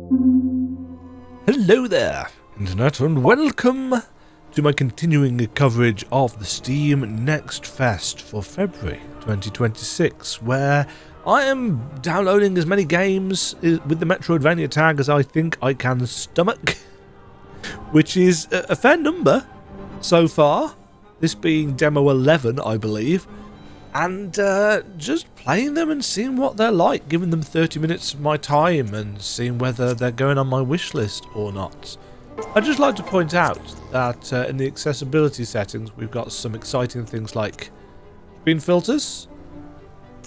Hello there, Internet, and welcome to my continuing coverage of the Steam NextFest for February 2026, where I am downloading as many games with the metroidvania tag as I think I can stomach, which is a fair number so far, this being demo 11, I believe, and just playing them and seeing what they're like, giving them 30 minutes of my time and seeing whether they're going on my wish list or not. I'd just like to point out that in the accessibility settings we've got some exciting things like screen filters,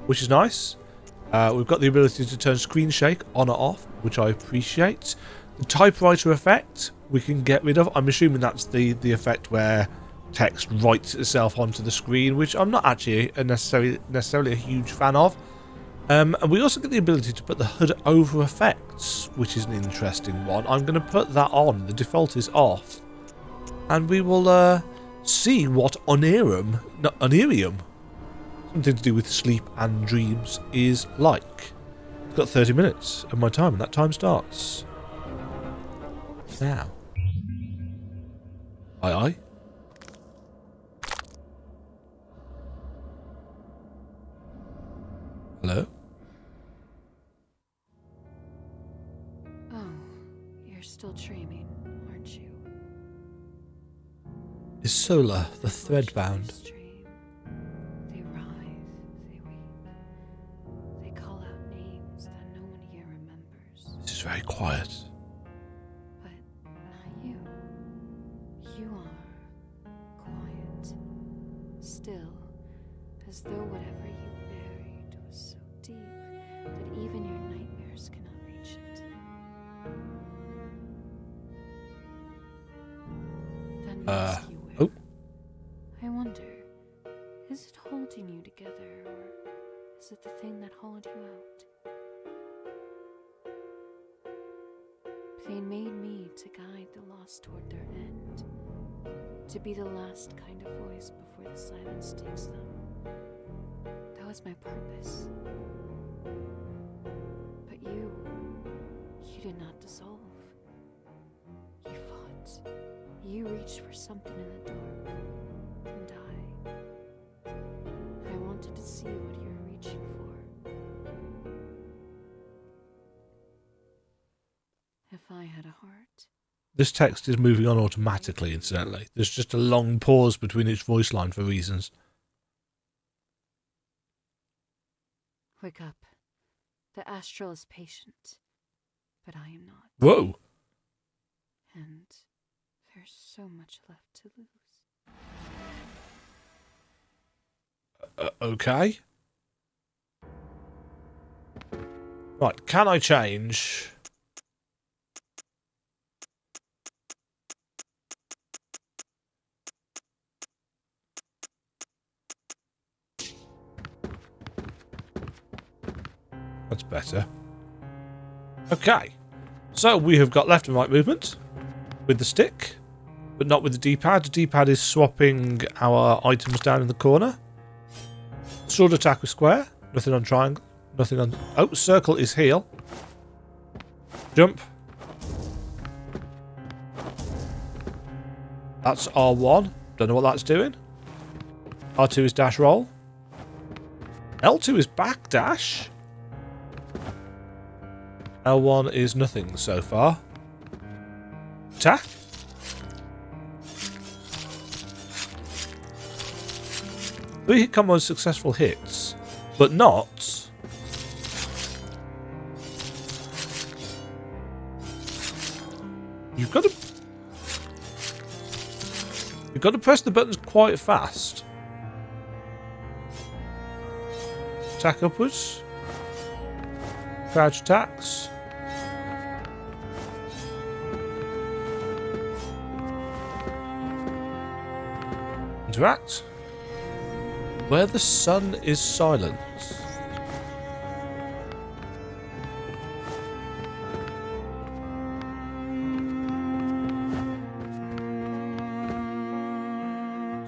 which is nice. We've got the ability to turn screen shake on or off, which I appreciate. The typewriter effect we can get rid of. I'm assuming that's the effect where text writes itself onto the screen, which I'm not actually necessarily a huge fan of. And we also get the ability to put the HUD over effects, which is an interesting one. I'm going to put that on. The default is off. And we will see what Oneirium, something to do with sleep and dreams, is like. I've got 30 minutes of my time, and that time starts now. Aye aye. Hello? Oh, you're still dreaming, aren't you? Is Solar the thread-bound? They writhe, they weep. They call out names that no one here remembers. This is very quiet. But not you. You are quiet. Still, as though whatever you buried was so deep that even your nightmares cannot reach it. That makes you weird. Oh. I wonder, is it holding you together, or is it the thing that hollowed you out? They made me to guide the lost toward their end, to be the last kind of voice before the silence takes them. That was my purpose. But you did not dissolve. You fought. You reached for something in the dark. And I wanted to see what you were reaching for. If I had a heart. This text is moving on automatically, incidentally. There's just a long pause between each voice line for reasons. Wake up. The astral is patient, but I am not. Whoa! And there's so much left to lose. Okay. Right, can I change? That's better. Okay. So we have got left and right movement with the stick, but not with the D-pad. The D-pad is swapping our items down in the corner. Sword attack with square. Nothing on triangle. Nothing on... Oh, circle is heal. Jump. That's R1. Don't know what that's doing. R2 is dash roll. L2 is back dash. L1 is nothing so far. Attack. Three-hit combos successful hits, but not... You've got to press the buttons quite fast. Attack upwards. Crouch attacks. Interact. Where the sun is silent.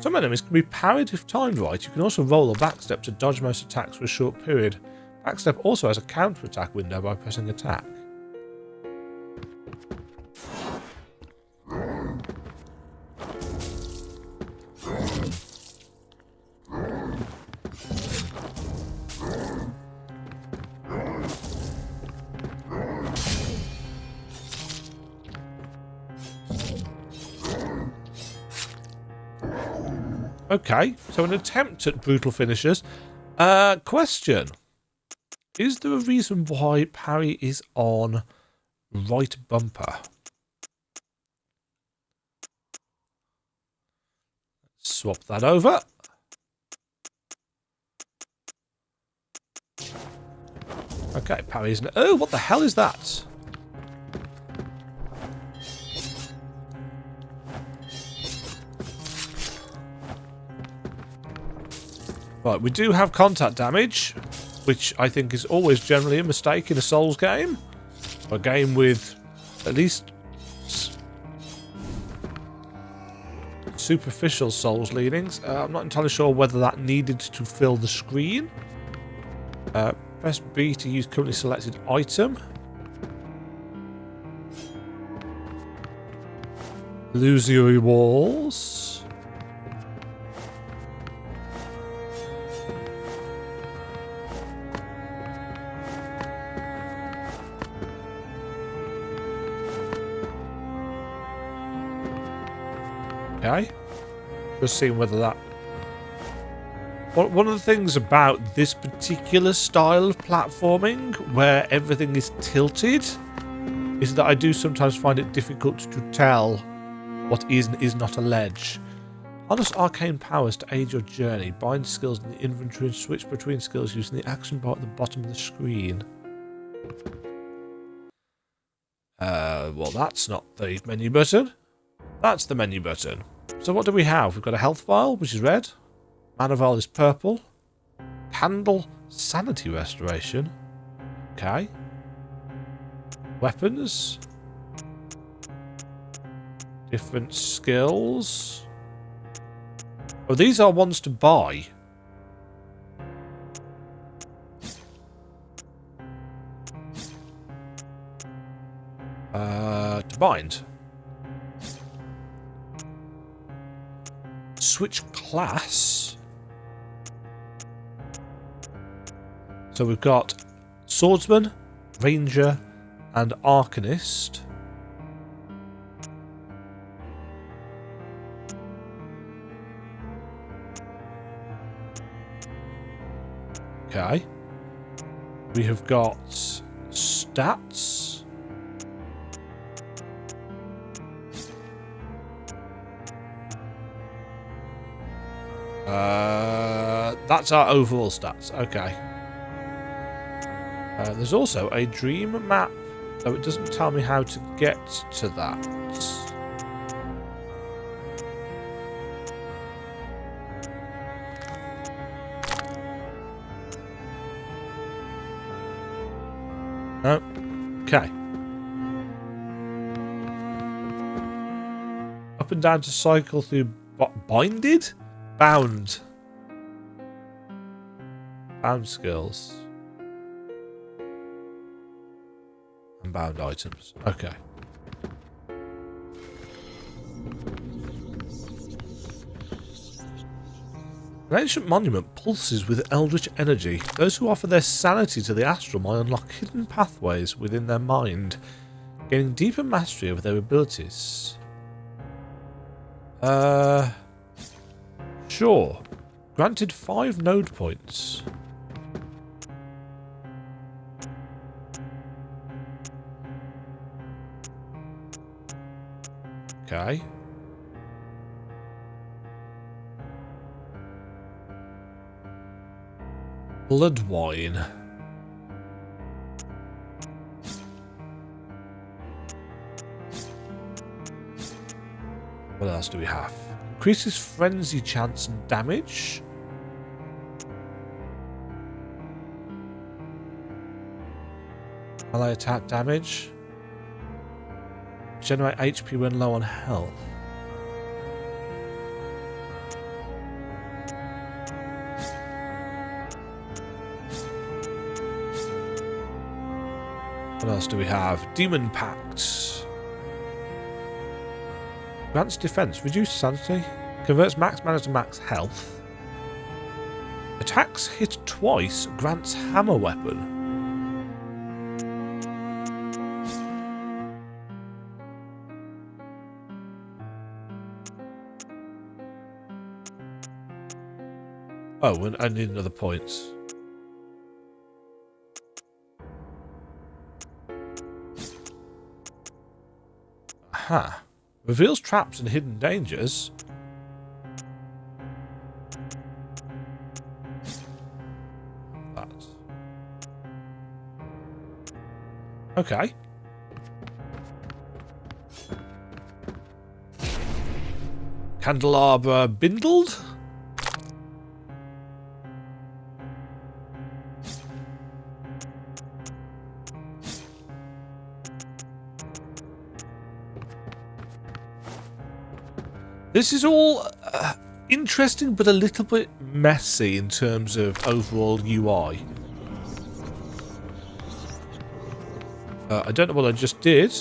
Some enemies can be parried if timed right. You can also roll or backstep to dodge most attacks for a short period. Backstep also has a counter attack window by pressing attack. Okay, so an attempt at brutal finishes. Question. Is there a reason why parry is on right bumper? Swap that over. Okay, parry isn't... Oh, what the hell is that? Right, we do have contact damage, which I think is always generally a mistake in a Souls game. A game with at least superficial Souls leanings. I'm not entirely sure whether that needed to fill the screen. Press B to use currently selected item. Illusory walls. Okay. Just seeing whether that... One of the things about this particular style of platforming, where everything is tilted, is that I do sometimes find it difficult to tell what is and is not a ledge. Harness arcane powers to aid your journey. Bind skills in the inventory and switch between skills using the action bar at the bottom of the screen. Well, that's not the menu button. That's the menu button. So what do we have? We've got a health vial, which is red. Mana vial is purple. Candle, sanity restoration. Okay. Weapons. Different skills. Oh, these are ones to buy. To bind. Switch class. So we've got Swordsman, Ranger, and Arcanist. Okay. We have got stats. That's our overall stats. Okay. There's also a dream map, though it doesn't tell me how to get to that. Okay. Up and down to cycle through binded? Bound. Bound skills. And bound items. Okay. An ancient monument pulses with eldritch energy. Those who offer their sanity to the astral might unlock hidden pathways within their mind, gaining deeper mastery over their abilities. Sure. Granted 5 node points. Okay. Blood wine. What else do we have? Increases frenzy chance and damage. Melee attack damage. Generate HP when low on health. What else do we have? Demon Pact. Grants defense. Reduce sanity. Converts max mana to max health. Attacks hit twice. Grants hammer weapon. Oh, and I need another points. Aha. Reveals traps and hidden dangers. That. Okay. Candelabra bindled? This is all interesting, but a little bit messy in terms of overall UI. I don't know what I just did.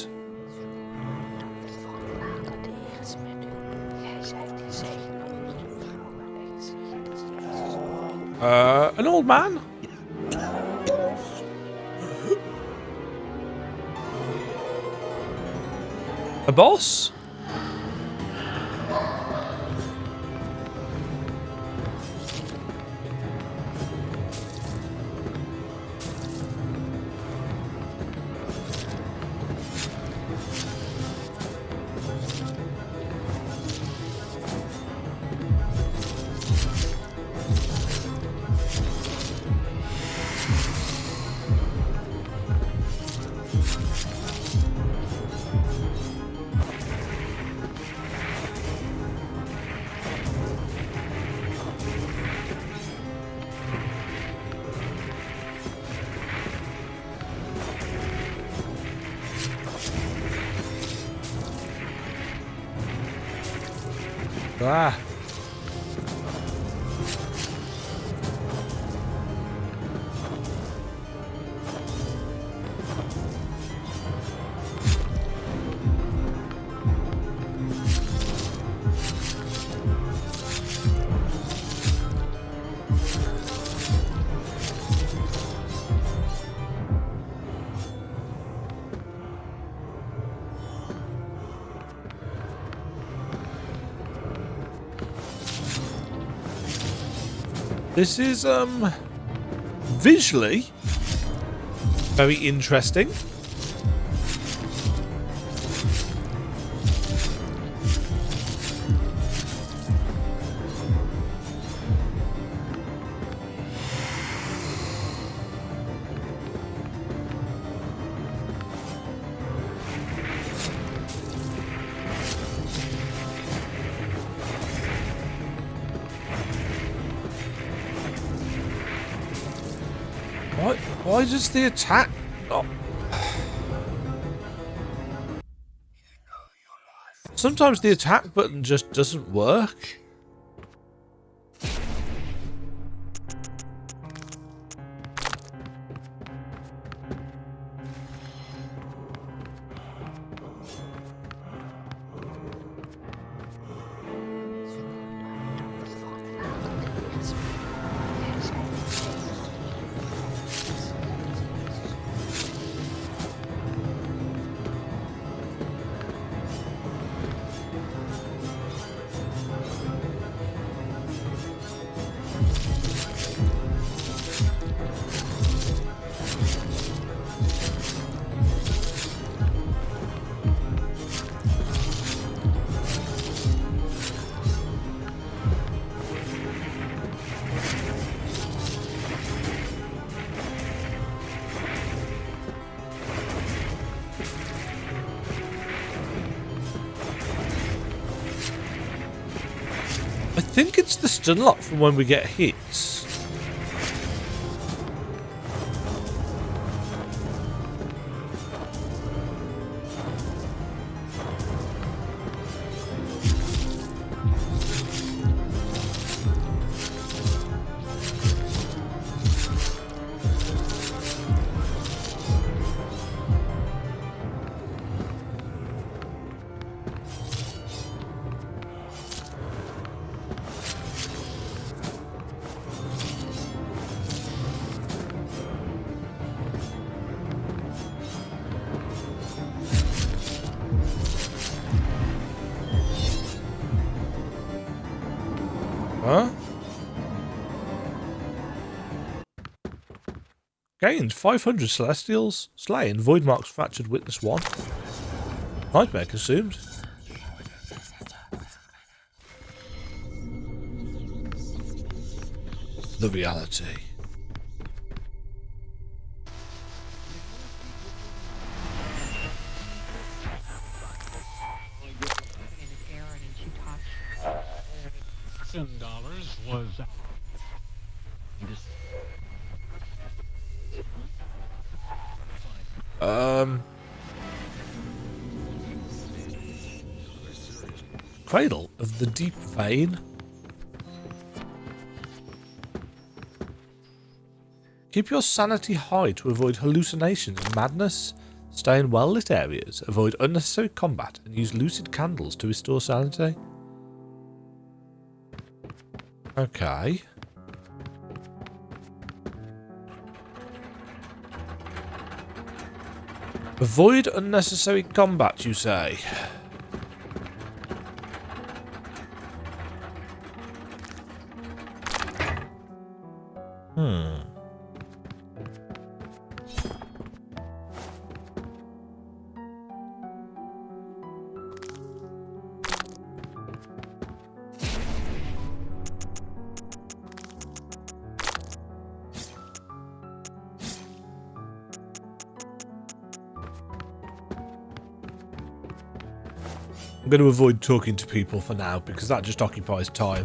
An old man? A boss? Ah. This is, visually very interesting. Why does the attack not... Sometimes the attack button just doesn't work. I think it's the stun lock from when we get hits. Gained 500 Celestials. Slain. Void Marks Fractured Witness 1. Nightmare consumed. The reality. $10 was Cradle of the Deep Vein. Keep your sanity high to avoid hallucinations and madness. Stay in well-lit areas, avoid unnecessary combat, and use lucid candles to restore sanity. Okay. Avoid unnecessary combat, you say? I'm going to avoid talking to people for now because that just occupies time.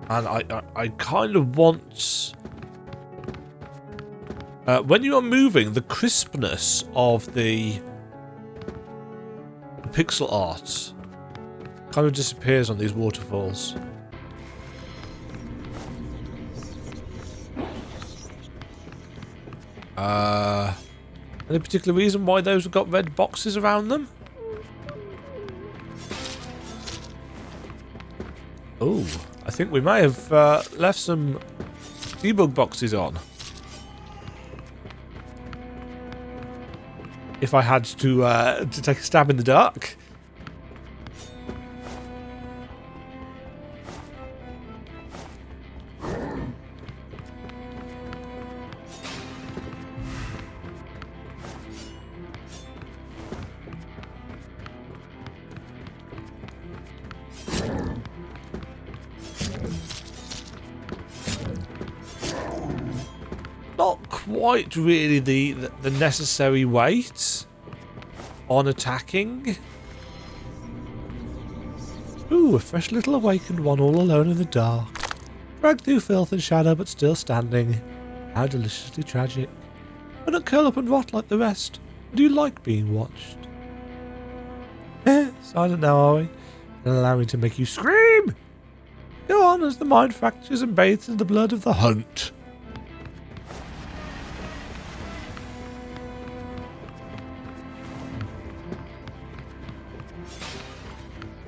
And I kind of want... when you are moving, the crispness of the pixel art kind of disappears on these waterfalls. Any particular reason why those have got red boxes around them? Oh, I think we may have left some debug boxes on. If I had to take a stab in the dark. Not quite really the necessary weight on attacking. Ooh, a fresh little awakened one all alone in the dark. Dragged through filth and shadow but still standing. How deliciously tragic. Why not curl up and rot like the rest? Or do you like being watched? Silent now, are we? And allow me to make you scream! Go on as the mind fractures and bathes in the blood of the hunt.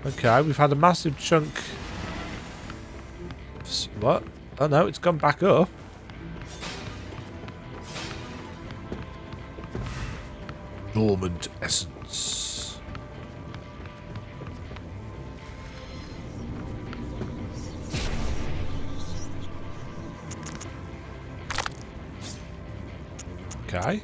Okay, we've had a massive chunk. What? Oh no, it's gone back up. Dormant essence. Okay.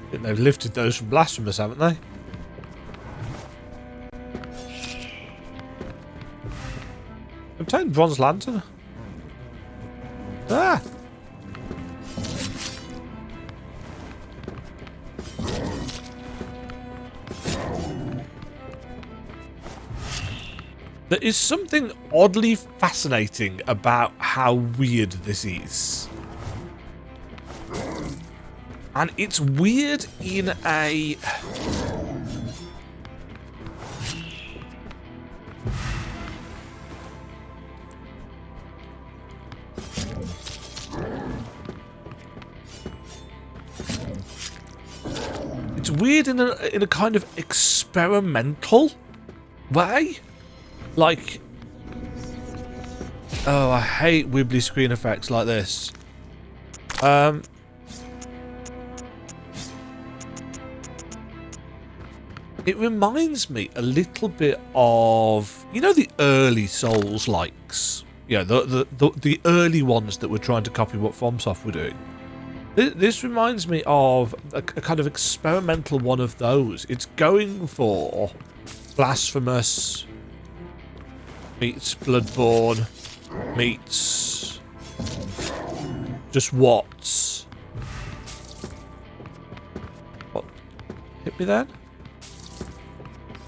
I think they've lifted those from Blasphemous, haven't they? Obtained Bronze Lantern. Ah! There is something oddly fascinating about how weird this is. And it's weird in a... It's weird in a kind of experimental way. Like... Oh, I hate wibbly screen effects like this. It reminds me a little bit of, you know, the early Souls-likes. Yeah, the early ones that were trying to copy what FromSoft were doing. This reminds me of a kind of experimental one of those. It's going for Blasphemous meets Bloodborne meets just what? What hit me then?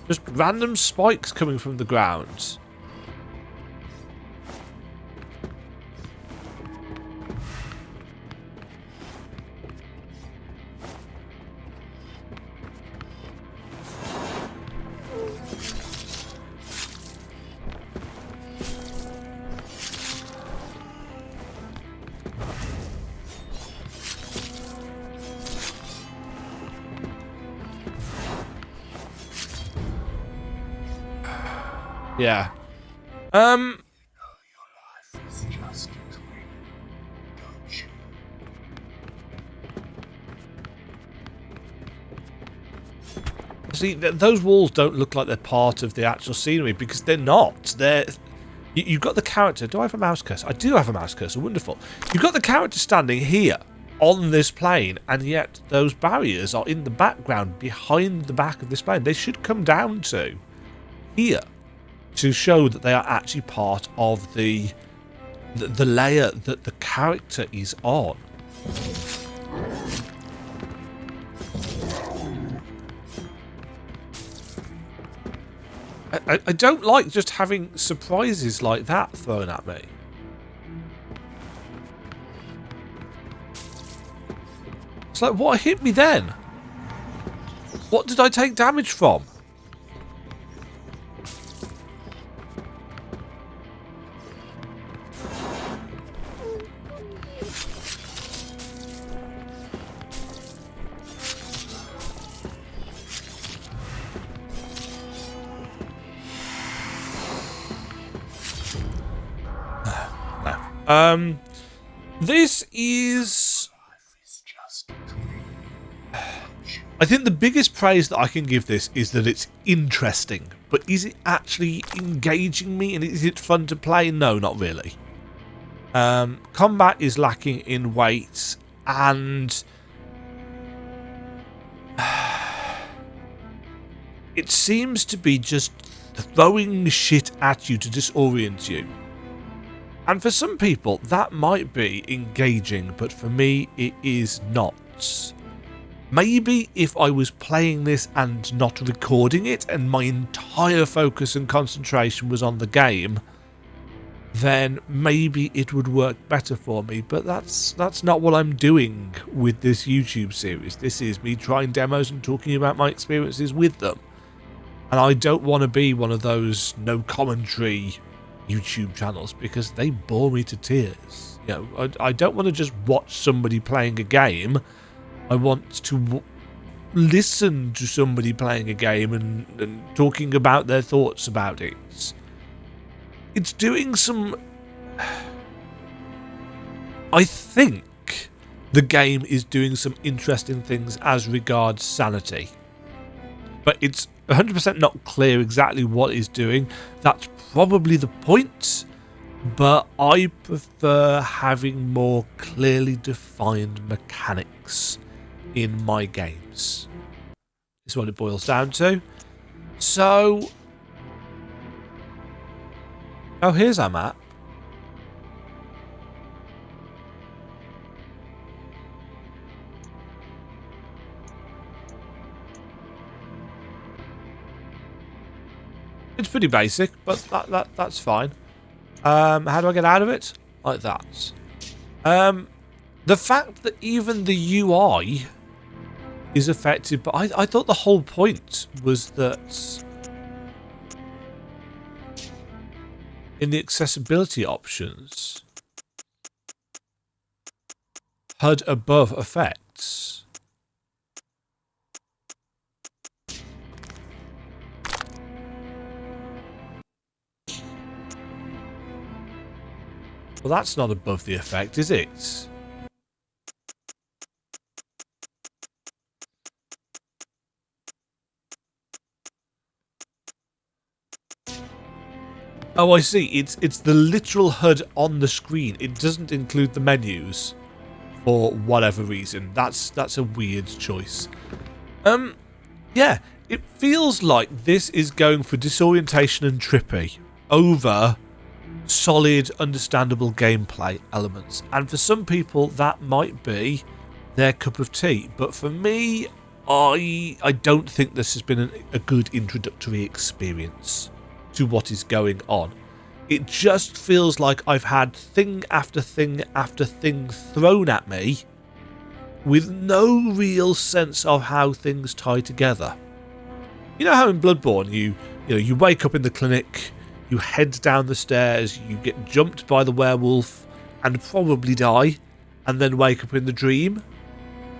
Just random spikes coming from the ground. Yeah. See, those walls don't look like they're part of the actual scenery because they're not. You've got the character. Do I have a mouse cursor? I do have a mouse cursor. Wonderful. You've got the character standing here on this plane, and yet those barriers are in the background behind the back of this plane. They should come down to here to show that they are actually part of the layer that the character is on. I don't like just having surprises like that thrown at me. It's like, what hit me then? What did I take damage from? This is... I think the biggest praise that I can give this is that it's interesting, but is it actually engaging me and is it fun to play? No, not really. Combat is lacking in weight and it seems to be just throwing shit at you to disorient you. And for some people, that might be engaging, but for me, it is not. Maybe if I was playing this and not recording it, and my entire focus and concentration was on the game, then maybe it would work better for me. But that's not what I'm doing with this YouTube series. This is me trying demos and talking about my experiences with them. And I don't want to be one of those no commentary YouTube channels because they bore me to tears. You know, I don't want to just watch somebody playing a game. I want to listen to somebody playing a game and talking about their thoughts about it. It's doing some... I think the game is doing some interesting things as regards sanity. But it's 100% not clear exactly what it's doing. That's probably the point, but I prefer having more clearly defined mechanics in my games. This is what it boils down to. So, oh, here's our map. It's pretty basic, but that's fine. How do I get out of it? Like that. The fact that even the UI is affected, but I thought the whole point was that in the accessibility options, HUD above effects. Well, that's not above the effect, is it? Oh, I see. It's the literal HUD on the screen. It doesn't include the menus for whatever reason. That's a weird choice. Yeah, it feels like this is going for disorientation and trippy over solid, understandable gameplay elements. And for some people, that might be their cup of tea. But for me, I don't think this has been a good introductory experience to what is going on. It just feels like I've had thing after thing after thing thrown at me with no real sense of how things tie together. You know how in Bloodborne you wake up in the clinic, you head down the stairs, you get jumped by the werewolf and probably die, and then wake up in the dream?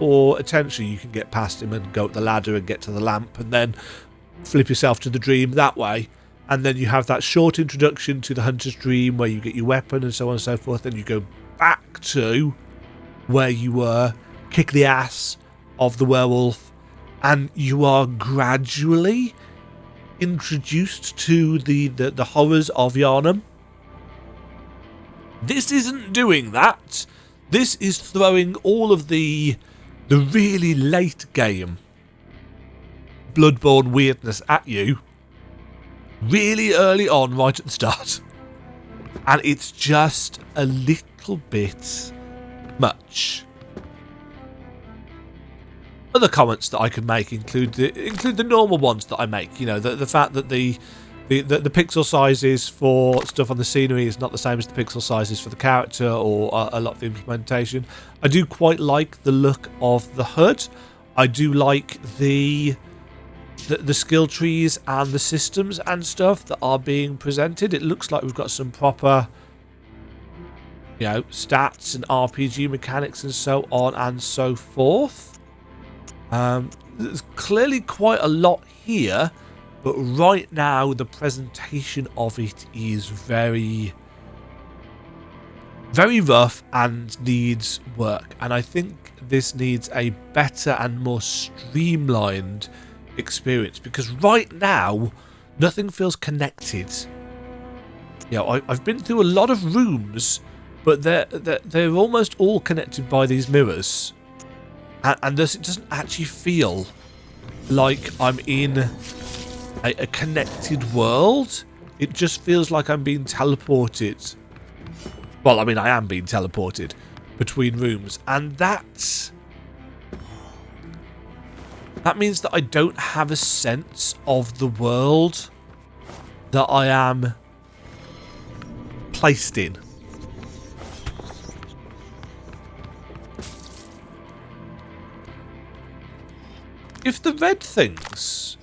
Or potentially you can get past him and go up the ladder and get to the lamp and then flip yourself to the dream that way. And then you have that short introduction to the hunter's dream where you get your weapon and so on and so forth. And you go back to where you were, kick the ass of the werewolf, and you are gradually introduced to the horrors of Yharnam. This isn't doing that. This is throwing all of the really late game Bloodborne weirdness at you really early on, right at the start. And it's just a little bit much. Other comments that I could make include the normal ones that I make. You know, the fact that the pixel sizes for stuff on the scenery is not the same as the pixel sizes for the character or a lot of the implementation. I do quite like the look of the HUD. I do like the skill trees and the systems and stuff that are being presented. It looks like we've got some proper, you know, stats and RPG mechanics and so on and so forth. There's clearly quite a lot here, but right now the presentation of it is very, very rough and needs work. And I think this needs a better and more streamlined experience, because right now nothing feels connected. You know, I've been through a lot of rooms, but they're almost all connected by these mirrors. And thus it doesn't actually feel like I'm in a connected world. It just feels like I'm being teleported. Well, I mean, I am being teleported between rooms. And that means that I don't have a sense of the world that I am placed in. If the red things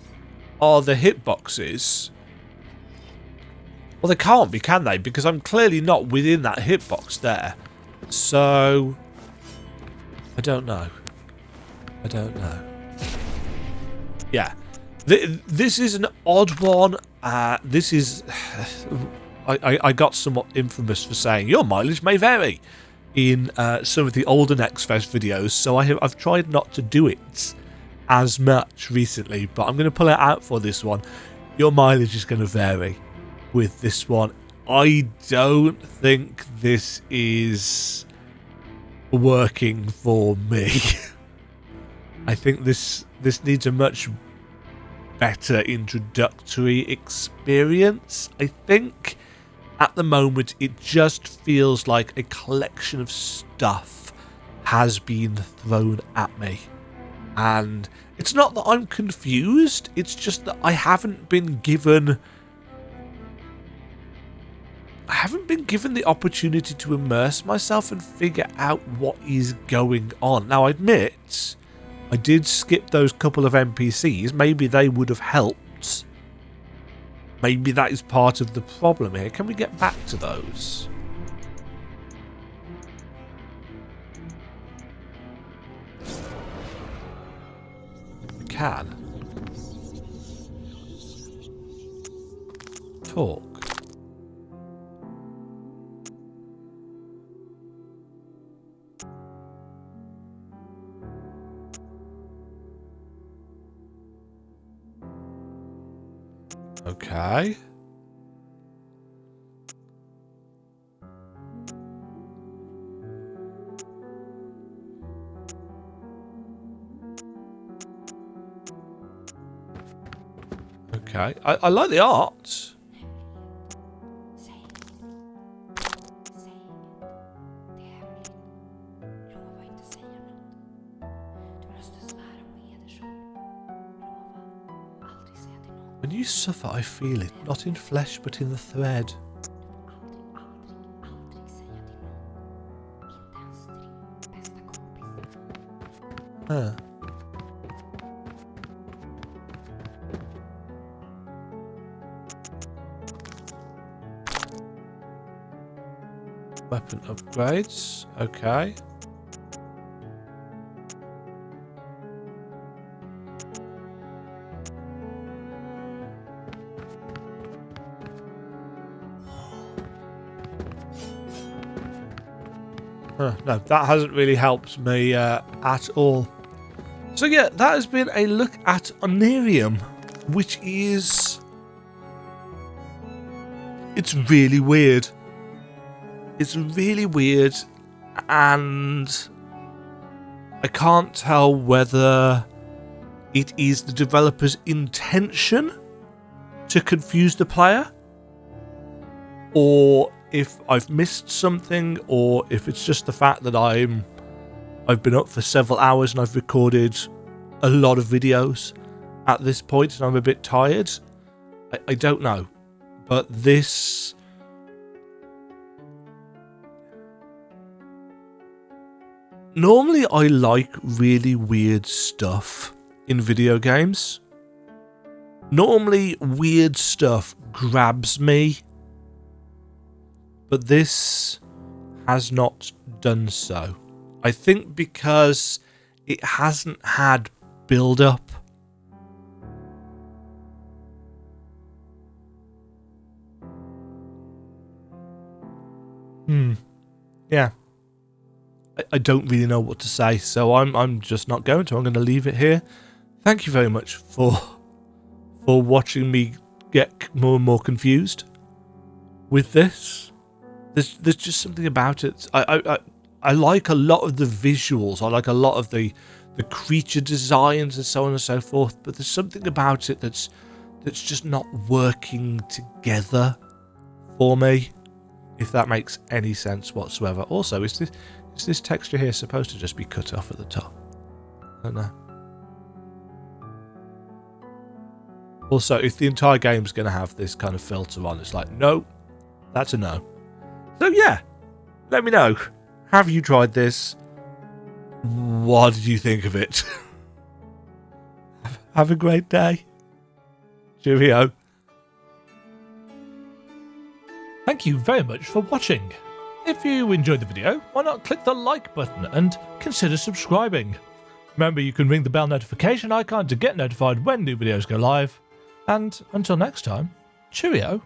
are the hitboxes, well, they can't be, can they? Because I'm clearly not within that hitbox there. So, I don't know. I don't know. Yeah. This is an odd one. This is... I got somewhat infamous for saying, your mileage may vary in some of the older NextFest videos, so I've tried not to do it as much recently, but I'm going to pull it out for this one. Your mileage is going to vary with this one. I don't think this is working for me. I think this needs a much better introductory experience. I think at the moment it just feels like a collection of stuff has been thrown at me. And it's not that I'm confused, it's just that I haven't been given the opportunity to immerse myself and figure out what is going on. Now, I admit, I did skip those couple of NPCs. Maybe they would have helped. Maybe that is part of the problem here. Can we get back to those? Can talk. Okay. Okay. I like the art. When you suffer, I feel it, not in flesh, but in the thread. Huh. Weapon upgrades. Okay. No, that hasn't really helped me at all. So yeah, that has been a look at Oneirium, which is... It's really weird. It's really weird, and I can't tell whether it is the developer's intention to confuse the player, or if I've missed something, or if it's just the fact that I've been up for several hours and I've recorded a lot of videos at this point and I'm a bit tired. I don't know. But this... Normally I like really weird stuff in video games. Normally weird stuff grabs me. But this has not done so. I think because it hasn't had build-up. Yeah. I don't really know what to say, so I'm just not going to. I'm going to leave it here. Thank you very much for watching me get more and more confused with this. There's just something about it. I like a lot of the visuals. I like a lot of the creature designs and so on and so forth. But there's something about it that's just not working together for me, if that makes any sense whatsoever. Also, is this texture here supposed to just be cut off at the top? I don't know. Also, if the entire game's going to have this kind of filter on, it's like, no, that's a no. So yeah, let me know. Have you tried this? What did you think of it? Have a great day. Cheerio. Thank you very much for watching. If you enjoyed the video, why not click the like button and consider subscribing. Remember, you can ring the bell notification icon to get notified when new videos go live. And until next time, cheerio.